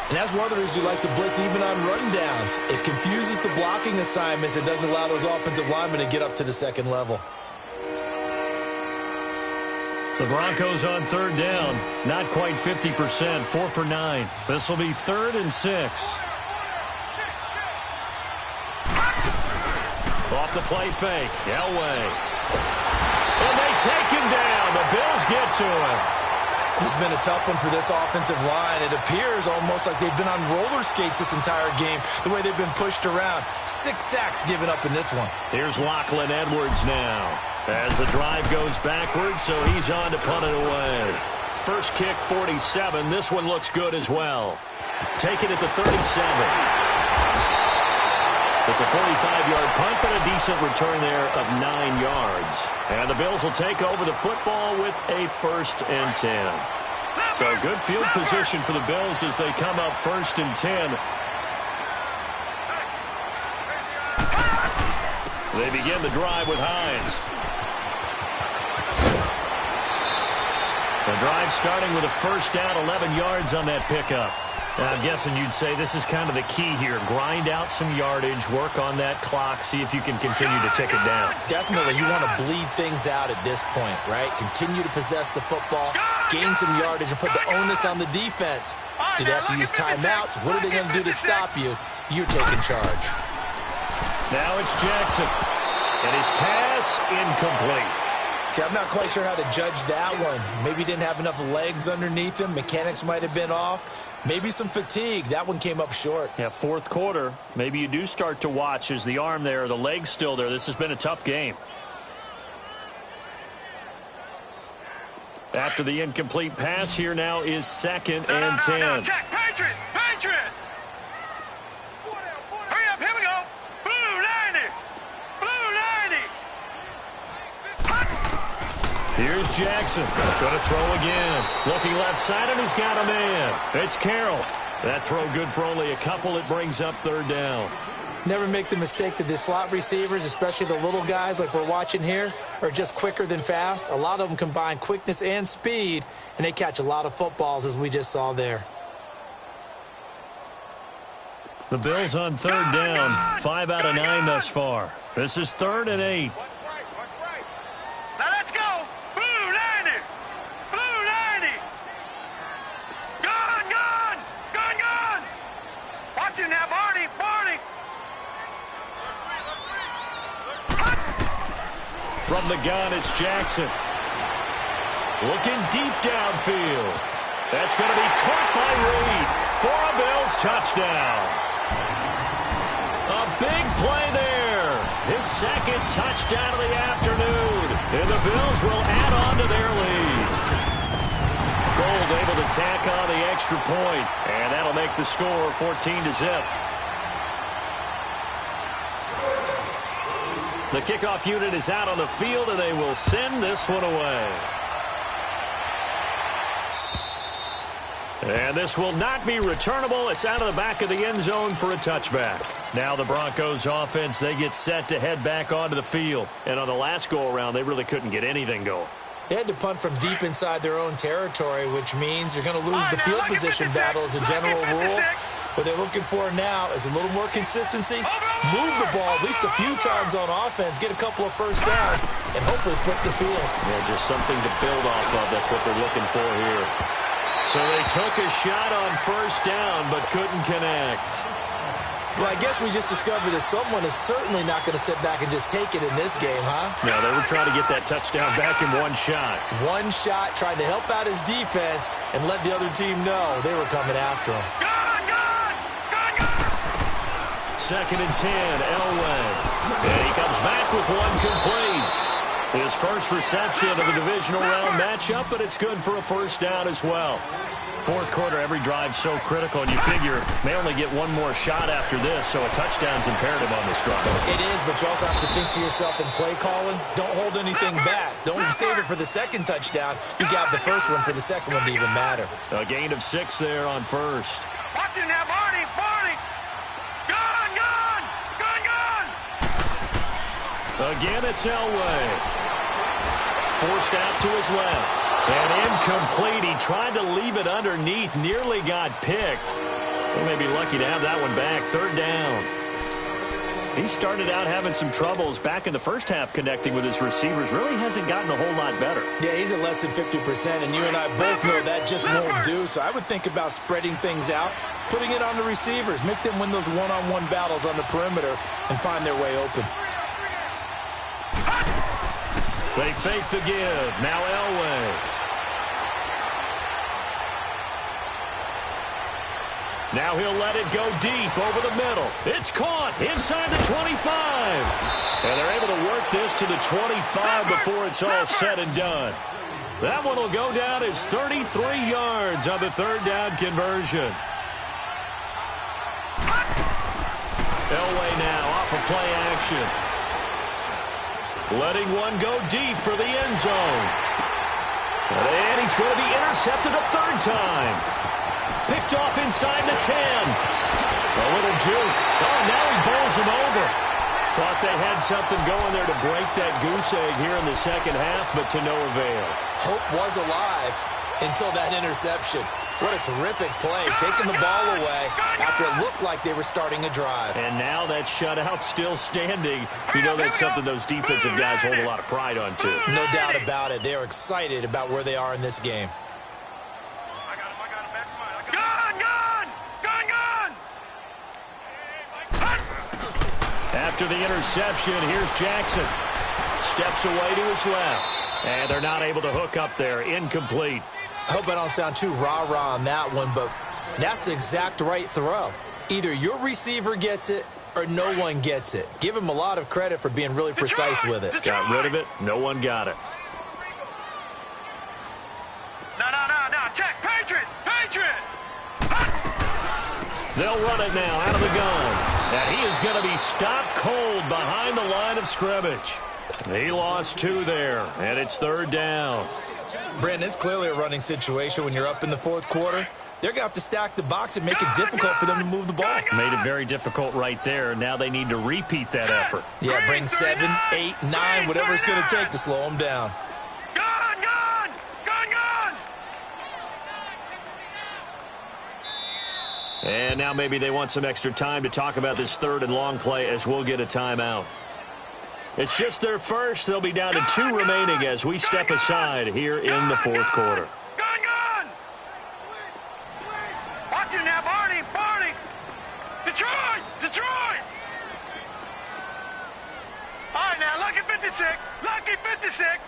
S3: And that's one of the reasons you like to blitz even on rundowns. It confuses the blocking assignments. It doesn't allow those offensive linemen to get up to the 2nd level.
S1: The Broncos on 3rd down. Not quite 50%. 4 for 9. This will be 3rd and 6. Off the play fake. Elway. And they take him down. The Bills get to him.
S3: This has been a tough one for this offensive line. It appears almost like they've been on roller skates this entire game, the way they've been pushed around. 6 sacks given up in this one.
S1: Here's Lachlan Edwards now. As the drive goes backwards, so he's on to punt it away. First kick, 47. This one looks good as well. Take it at the 37. It's a 45-yard punt, but a decent return there of 9 yards. And the Bills will take over the football with a 1st and 10. So good field position for the Bills as they come up 1st and 10. They begin the drive with Hines. The drive starting with a 1st down, 11 yards on that pickup. And I'm guessing you'd say this is kind of the key here. Grind out some yardage, work on that clock, see if you can continue to tick it down.
S3: Definitely. You want to bleed things out at this point, right? Continue to possess the football, gain some yardage, and put the onus on the defense. Do they have to use timeouts? What are they going to do to stop you? You're taking charge.
S1: Now it's Jackson. And his pass incomplete.
S3: Okay, I'm not quite sure how to judge that one. Maybe he didn't have enough legs underneath him. Mechanics might have been off. Maybe some fatigue. That one came up short.
S1: Yeah, 4th quarter. Maybe you do start to watch as the arm there, the leg's still there. This has been a tough game. After the incomplete pass, here now is 2nd and 10.
S2: No, Jack, Patriot! Hurry up, here we go! Blue 90! Blue 90!
S1: Here's Jackson. Going to throw again. Looking left side, and he's got a man. It's Carroll. That throw good for only a couple. It brings up third down.
S3: Never make the mistake that the slot receivers, especially the little guys like we're watching here, are just quicker than fast. A lot of them combine quickness and speed, and they catch a lot of footballs, as we just saw there.
S1: The Bills on third down. 5 out of 9 thus far. This is 3rd and 8.
S2: Now let's go. Blue 90. Blue 90. Gun, gun. Gun, gun. Watch him now, Barney. Barney.
S1: From the gun, it's Jackson. Looking deep downfield. That's going to be caught by Reed for a Bills touchdown. A big play there. His second touchdown of the afternoon. And the Bills will add on to their lead. Gold able to tack on the extra point, and that'll make the score 14-0. The kickoff unit is out on the field, and they will send this one away. And this will not be returnable. It's out of the back of the end zone for a touchback. Now the Broncos offense, they get set to head back onto the field. And on the last go-around, they really couldn't get anything going.
S3: They had to punt from deep inside their own territory, which means you're going to lose the field position battle as a general rule. What they're looking for now is a little more consistency, move the ball at least a few times on offense, get a couple of first downs, and hopefully flip the field.
S1: Yeah, just something to build off of. That's what they're looking for here. So they took a shot on first down, but couldn't connect.
S3: Well, I guess we just discovered that someone is certainly not going to sit back and just take it in this game, huh?
S1: No, they were trying to get that touchdown back in one shot.
S3: One shot, trying to help out his defense and let the other team know they were coming after him.
S2: Gun, gun. Gun, gun.
S1: 2nd and 10, Elway. And he comes back with one complete. His first reception of the divisional round matchup, but it's good for a first down as well. Fourth quarter, every drive's so critical, and you figure may only get one more shot after this, so a touchdown's imperative on this drive.
S3: It is, but you also have to think to yourself in play calling, don't hold anything back. Don't save it for the second touchdown. You got the first one for the second one to even matter.
S1: A gain of 6 there on first.
S2: Watch him now, Barney. Barney. Gun, gun. Gun, gun.
S1: Again, it's Elway. Forced out to his left. And incomplete. He tried to leave it underneath. Nearly got picked. They may be lucky to have that one back. 3rd down. He started out having some troubles back in the first half connecting with his receivers. Really hasn't gotten a whole lot better.
S3: Yeah, he's at less than 50%, and you and I both know that just won't do. So I would think about spreading things out, putting it on the receivers, make them win those one-on-one battles on the perimeter, and find their way open.
S1: They fake the give. Now Elway. Now he'll let it go deep over the middle. It's caught inside the 25. And they're able to work this to the 25 before it's all said and done. That one will go down as 33 yards on the 3rd down conversion. Elway now off of play action. Letting one go deep for the end zone. And he's going to be intercepted a 3rd time. Picked off inside the 10. A little juke. Oh, now he bowls him over. Thought they had something going there to break that goose egg here in the second half, but to no avail.
S3: Hope was alive until that interception. What a terrific play, taking the ball away after it looked like they were starting a drive.
S1: And now that shutout still standing. You know that's something those defensive guys hold a lot of pride on, too.
S3: No doubt about it. They're excited about where they are in this game.
S2: Gun, gun. Gun, gun.
S1: After the interception, here's Jackson. Steps away to his left. And they're not able to hook up there. Incomplete.
S3: I hope I don't sound too rah-rah on that one, but that's the exact right throw. Either your receiver gets it or no one gets it. Give him a lot of credit for being really precise with it.
S1: Got rid of it. No one got it.
S2: No. Check. Patriot. Patriot.
S1: They'll run it now out of the gun. And he is going to be stopped cold behind the line of scrimmage. He lost 2 there, and it's 3rd down.
S3: Brandon, it's clearly a running situation when you're up in the 4th quarter. They're going to have to stack the box and make it difficult for them to move the ball.
S1: Made it very difficult right there. Now they need to repeat that effort.
S3: Yeah, bring 7, 8, 9, whatever it's going to take to slow them down.
S1: And now maybe they want some extra time to talk about this 3rd and long play as we'll get a timeout. It's just their first. They'll be down to 2 remaining as we step aside here in the 4th quarter.
S2: Watch it now, Barney! Detroit! All right, now, lucky 56! Lucky 56!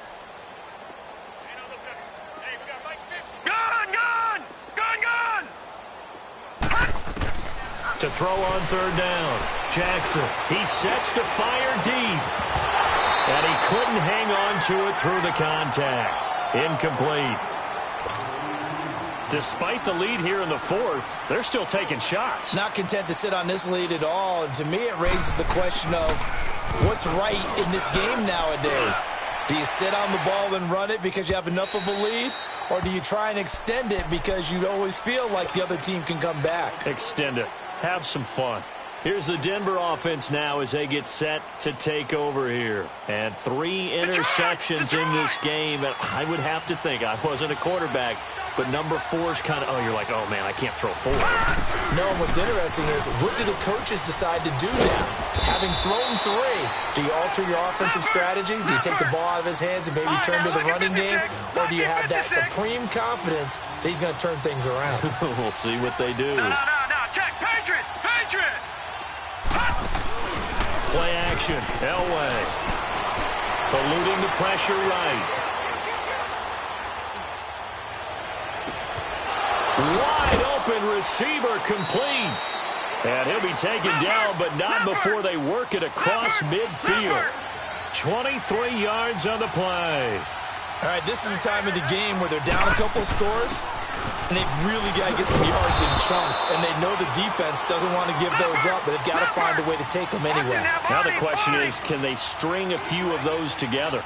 S2: Gun!
S1: To throw on 3rd down. Jackson, he sets to fire deep. And he couldn't hang on to it through the contact. Incomplete. Despite the lead here in the 4th, they're still taking shots.
S3: Not content to sit on this lead at all. And to me, it raises the question of what's right in this game nowadays. Do you sit on the ball and run it because you have enough of a lead? Or do you try and extend it because you always feel like the other team can come back?
S1: Extend it. Have some fun. Here's the Denver offense now as they get set to take over here. And 3 interceptions in this game. And I would have to think, I wasn't a quarterback, but number 4's kind of, you're like, oh, man, I can't throw 4.
S3: No, and what's interesting is, what do the coaches decide to do now? Having thrown 3, do you alter your offensive strategy? Do you take the ball out of his hands and maybe turn to the running game? Or do you have that supreme confidence that he's going to turn things around?
S1: We'll see what they do.
S2: No, check, Patriot!
S1: Play action, Elway. Eluding the pressure right. Wide open receiver complete. And he'll be taken down, but not before they work it across midfield. 23 yards on the play.
S3: All right, this is the time of the game where they're down a couple of scores, and they've really got to get some yards in chunks, and they know the defense doesn't want to give those up, but they've got to find a way to take them anyway.
S1: Now the question is, can they string a few of those together?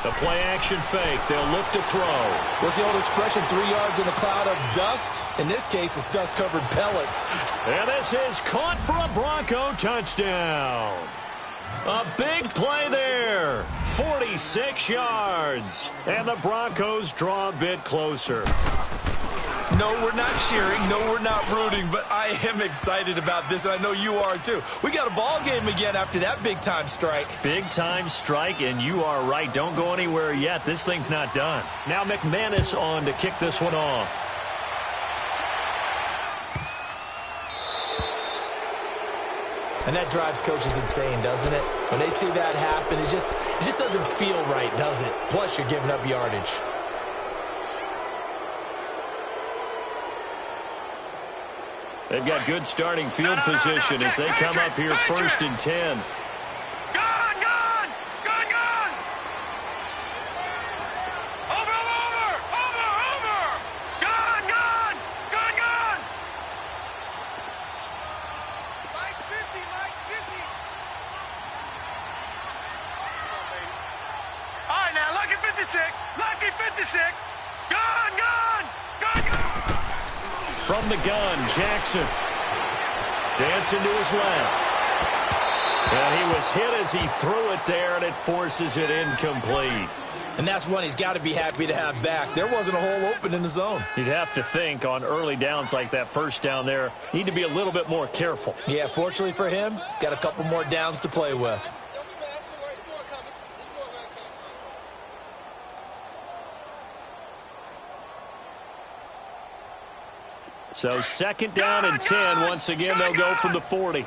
S1: The play-action fake. They'll look to throw.
S3: What's the old expression, 3 yards in a cloud of dust? In this case, it's dust-covered pellets.
S1: And this is caught for a Bronco touchdown. A big play there. 46 yards. And the Broncos draw a bit closer.
S3: No, we're not cheering. No, we're not rooting. But I am excited about this, and I know you are too. We got a ball game again after that big-time strike.
S1: Big-time strike, and you are right. Don't go anywhere yet. This thing's not done. Now McManus on to kick this one off.
S3: And that drives coaches insane, doesn't it? When they see that happen, it just doesn't feel right, does it? Plus, you're giving up yardage.
S1: They've got good starting field position as they come up here 1st and 10. From the gun, Jackson. Dancing to his left. And he was hit as he threw it there, and it forces it incomplete.
S3: And that's one he's got to be happy to have back. There wasn't a hole open in the zone.
S1: You'd have to think on early downs like that, first down there, need to be a little bit more careful.
S3: Yeah, fortunately for him, got a couple more downs to play with.
S1: So 2nd down and 10. Once again, they'll go from the 40.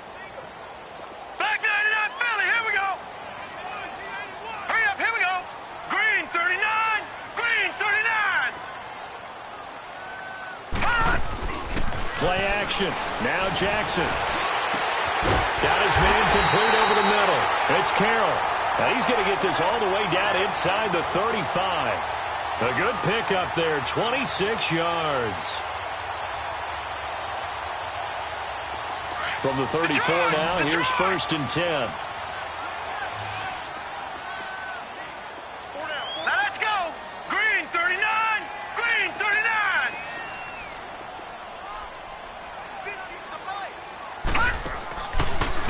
S2: Back 99, Philly, here we go. Hurry up, here we go. Green 39, Green 39.
S1: Play action. Now Jackson. Got his man complete over the middle. It's Carroll. Now he's going to get this all the way down inside the 35. A good pickup there, 26 yards. From the 34 now, here's 1st and 10.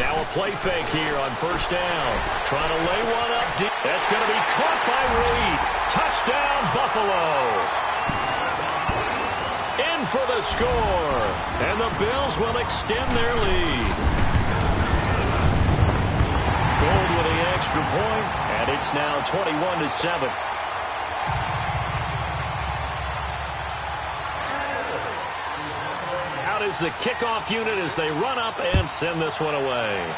S1: Now a play fake here on first down. Trying to lay one up deep. That's going to be caught by Reed. Touchdown, Buffalo. In for the score. And the Bills will extend their lead. Gold with the extra point, and it's now 21-7. Out is the kickoff unit as they run up and send this one away.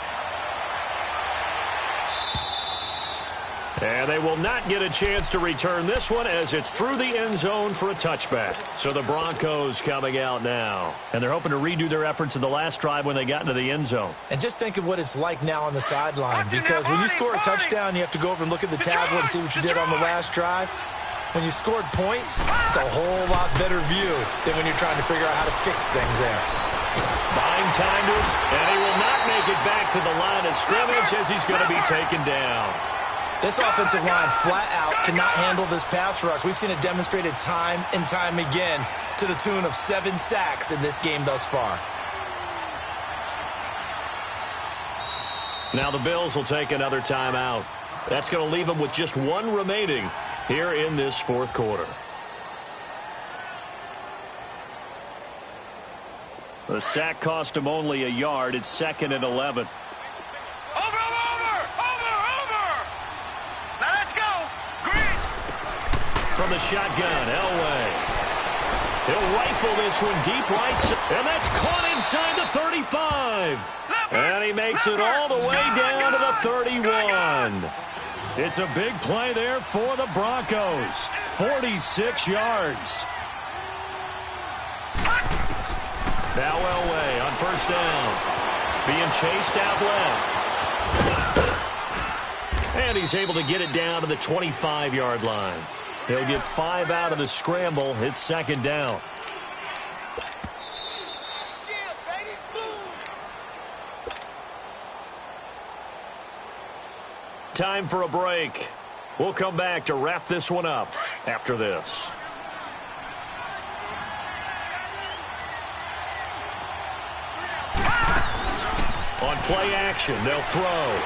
S1: And they will not get a chance to return this one as it's through the end zone for a touchback. So the Broncos coming out now. And they're hoping to redo their efforts in the last drive when they got into the end zone.
S3: And just think of what it's like now on the sideline, because when you score a touchdown, you have to go over and look at the tablet and see what you did on the last drive. When you scored points, it's a whole lot better view than when you're trying to figure out how to fix things there.
S1: Buying time to us, and he will not make it back to the line of scrimmage as he's going to be taken down.
S3: This offensive line flat out cannot handle this pass rush. We've seen it demonstrated time and time again to the tune of 7 sacks in this game thus far.
S1: Now the Bills will take another timeout. That's going to leave them with just one remaining here in this fourth quarter. The sack cost him only a yard. It's 2nd and 11. From the shotgun, Elway. He'll rifle this one deep right, and that's caught inside the 35. And he makes it all the way down to the 31. It's a big play there for the Broncos. 46 yards. Now Elway on first down. Being chased out left. And he's able to get it down to the 25-yard line. He'll get 5 out of the scramble. It's 2nd down. Time for a break. We'll come back to wrap this one up after this. On play action, they'll throw.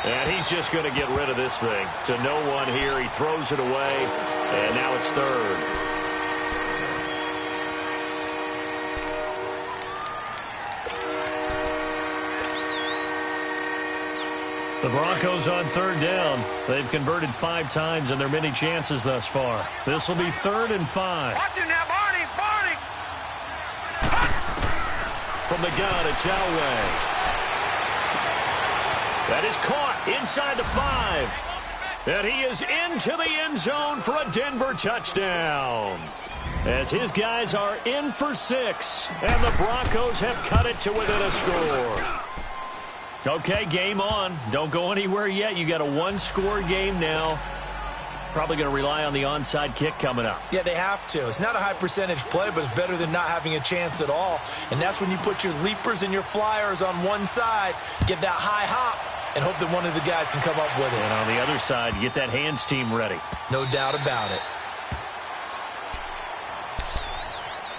S1: And he's just going to get rid of this thing. To no one here. He throws it away. And now it's 3rd. The Broncos on 3rd down. They've converted 5 times in their many chances thus far. This will be 3rd and 5.
S2: Watch him now, Barney. Barney.
S1: From the gun, it's Elway. That is caught inside the 5. And he is into the end zone for a Denver touchdown. As his guys are in for 6. And the Broncos have cut it to within a score. Okay, game on. Don't go anywhere yet. You got a 1-score game now. Probably going to rely on the onside kick coming up.
S3: Yeah, they have to. It's not a high percentage play, but it's better than not having a chance at all. And that's when you put your leapers and your flyers on one side, get that high hop, and hope that one of the guys can come up with it.
S1: And on the other side, get that hands team ready.
S3: No doubt about it.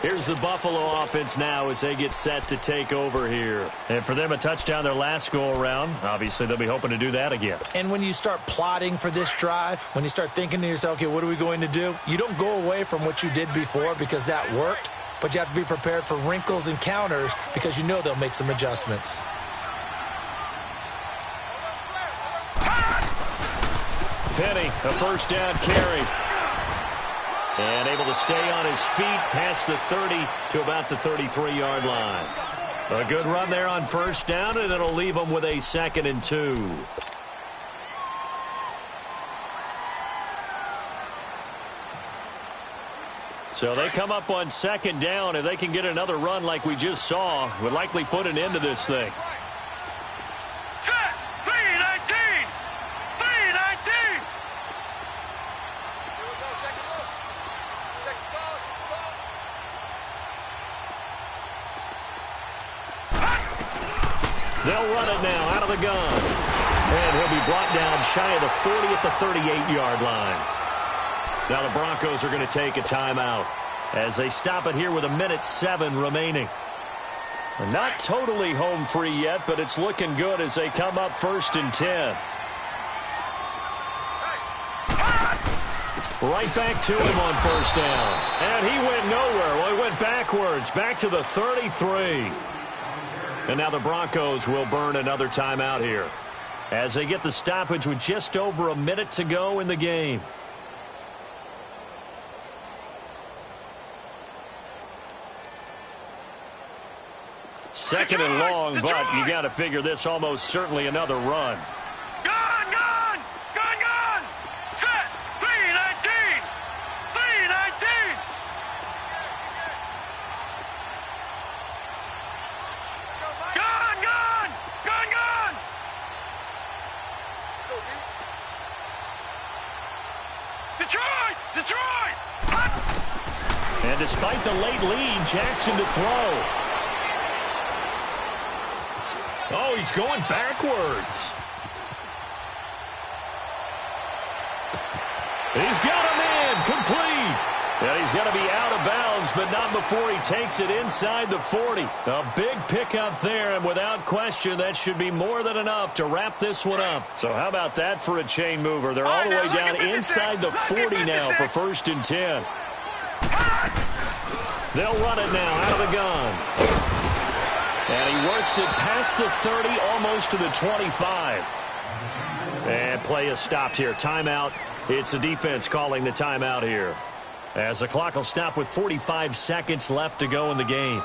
S1: Here's the Buffalo offense now as they get set to take over here. And for them, a touchdown their last go-around. Obviously, they'll be hoping to do that again.
S3: And when you start plotting for this drive, when you start thinking to yourself, okay, what are we going to do? You don't go away from what you did before because that worked, but you have to be prepared for wrinkles and counters because you know they'll make some adjustments.
S1: Penny, a first down carry. And able to stay on his feet past the 30 to about the 33-yard line. A good run there on first down, and it'll leave them with a 2nd and 2. So they come up on 2nd down. If they can get another run like we just saw, would likely put an end to this thing. They'll run it now out of the gun. And he'll be brought down shy of the 40 at the 38-yard line. Now the Broncos are going to take a timeout as they stop it here with 1:07 remaining. Not totally home free yet, but it's looking good as they come up 1st and 10. Right back to him on 1st down. And he went nowhere. Well, he went backwards, back to the 33. And now the Broncos will burn another timeout here as they get the stoppage with just over a minute to go in the game. Second and long, but you got to figure this almost certainly another run.
S2: Gone, gone, gone, gone. Set. 319. 319. Gone, gone, gone, gone. Detroit, Detroit.
S1: And despite the late lead, Jackson to throw. Oh, he's going backwards. He's got him in, complete. And he's going to be out of bounds, but not before he takes it inside the 40. A big pickup there, and without question, that should be more than enough to wrap this one up. So how about that for a chain mover? They're all the way down inside the 40 now for 1st and 10. They'll run it now out of the gun. And he works it past the 30, almost to the 25. And play is stopped here. Timeout. It's the defense calling the timeout here, as the clock will stop with 45 seconds left to go in the game.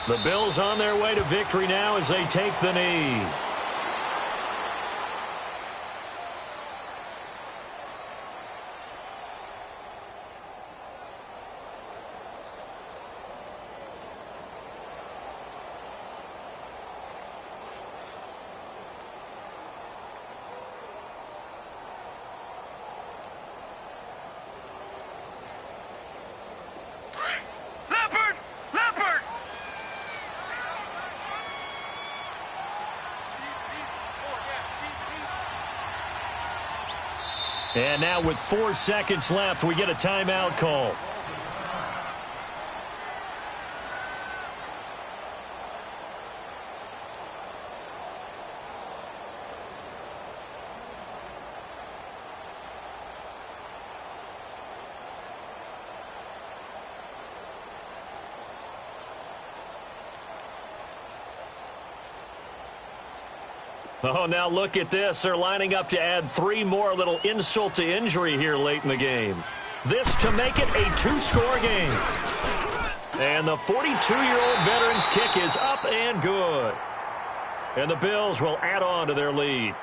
S1: The Bills on their way to victory now as they take the knee. And now with 4 seconds left, we get a timeout call. Oh, now look at this. They're lining up to add 3 more, little insult to injury here late in the game. This to make it a 2-score game. And the 42-year-old veteran's kick is up and good. And the Bills will add on to their lead.